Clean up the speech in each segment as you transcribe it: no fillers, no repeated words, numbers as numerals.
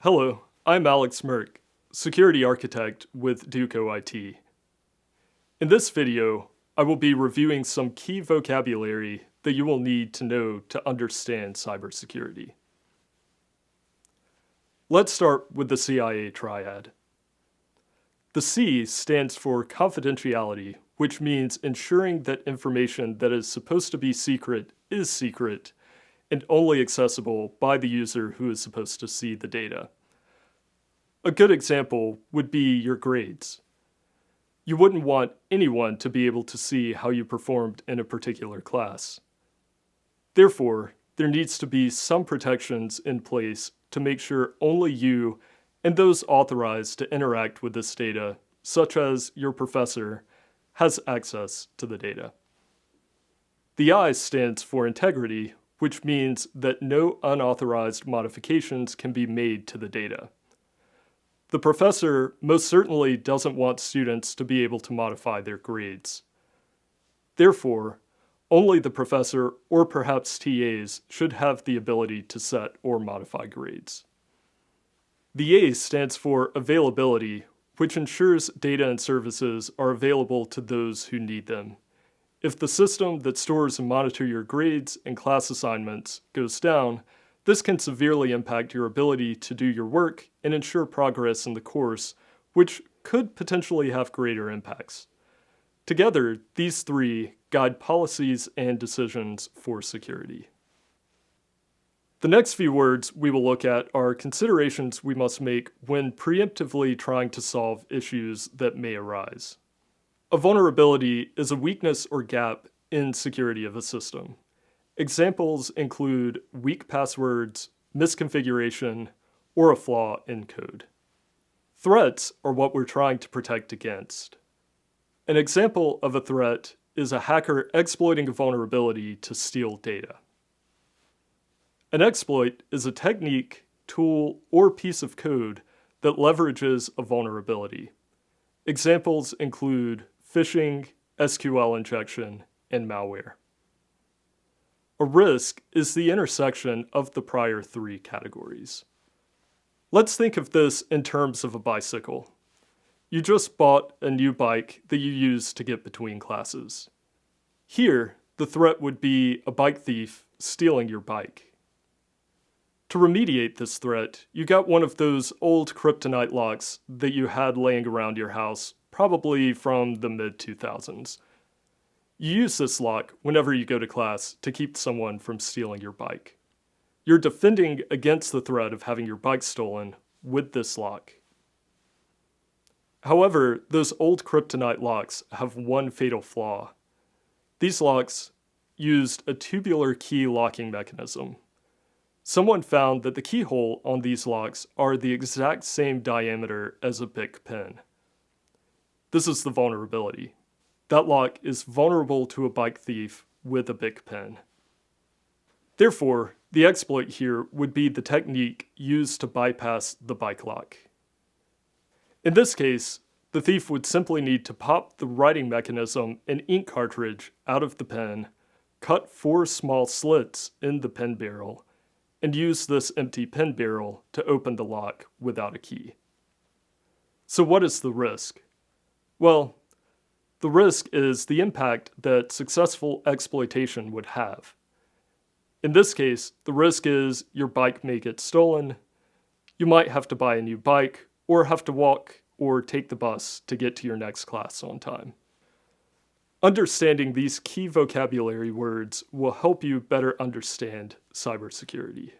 Hello, I'm Alex Merck, Security Architect with Duke.edu. In this video, I will be reviewing some key vocabulary that you will need to know to understand cybersecurity. Let's start with the CIA triad. The C stands for confidentiality, which means ensuring that information that is supposed to be secret is secret and only accessible by the user who is supposed to see the data. A good example would be your grades. You wouldn't want anyone to be able to see how you performed in a particular class. Therefore, there needs to be some protections in place to make sure only you and those authorized to interact with this data, such as your professor, has access to the data. The I stands for integrity, which means that no unauthorized modifications can be made to the data. The professor most certainly doesn't want students to be able to modify their grades. Therefore, only the professor or perhaps TAs should have the ability to set or modify grades. The A stands for availability, which ensures data and services are available to those who need them. If the system that stores and monitors your grades and class assignments goes down, this can severely impact your ability to do your work and ensure progress in the course, which could potentially have greater impacts. Together, these three guide policies and decisions for security. The next few words we will look at are considerations we must make when preemptively trying to solve issues that may arise. A vulnerability is a weakness or gap in security of a system. Examples include weak passwords, misconfiguration, or a flaw in code. Threats are what we're trying to protect against. An example of a threat is a hacker exploiting a vulnerability to steal data. An exploit is a technique, tool, or piece of code that leverages a vulnerability. Examples include phishing, SQL injection, and malware. A risk is the intersection of the prior three categories. Let's think of this in terms of a bicycle. You just bought a new bike that you use to get between classes. Here, the threat would be a bike thief stealing your bike. To remediate this threat, you got one of those old kryptonite locks that you had laying around your house, probably from the mid-2000s. You use this lock whenever you go to class to keep someone from stealing your bike. You're defending against the threat of having your bike stolen with this lock. However, those old kryptonite locks have one fatal flaw. These locks used a tubular key locking mechanism. Someone found that the keyhole on these locks are the exact same diameter as a Bic pen. This is the vulnerability. That lock is vulnerable to a bike thief with a Bic pen. Therefore, the exploit here would be the technique used to bypass the bike lock. In this case, the thief would simply need to pop the writing mechanism and ink cartridge out of the pen, cut 4 small slits in the pen barrel, and use this empty pen barrel to open the lock without a key. So what is the risk? Well, the risk is the impact that successful exploitation would have. In this case, the risk is your bike may get stolen, you might have to buy a new bike, or have to walk or take the bus to get to your next class on time. Understanding these key vocabulary words will help you better understand cybersecurity.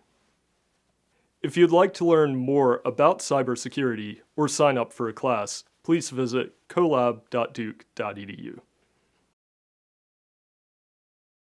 If you'd like to learn more about cybersecurity or sign up for a class, please visit colab.duke.edu.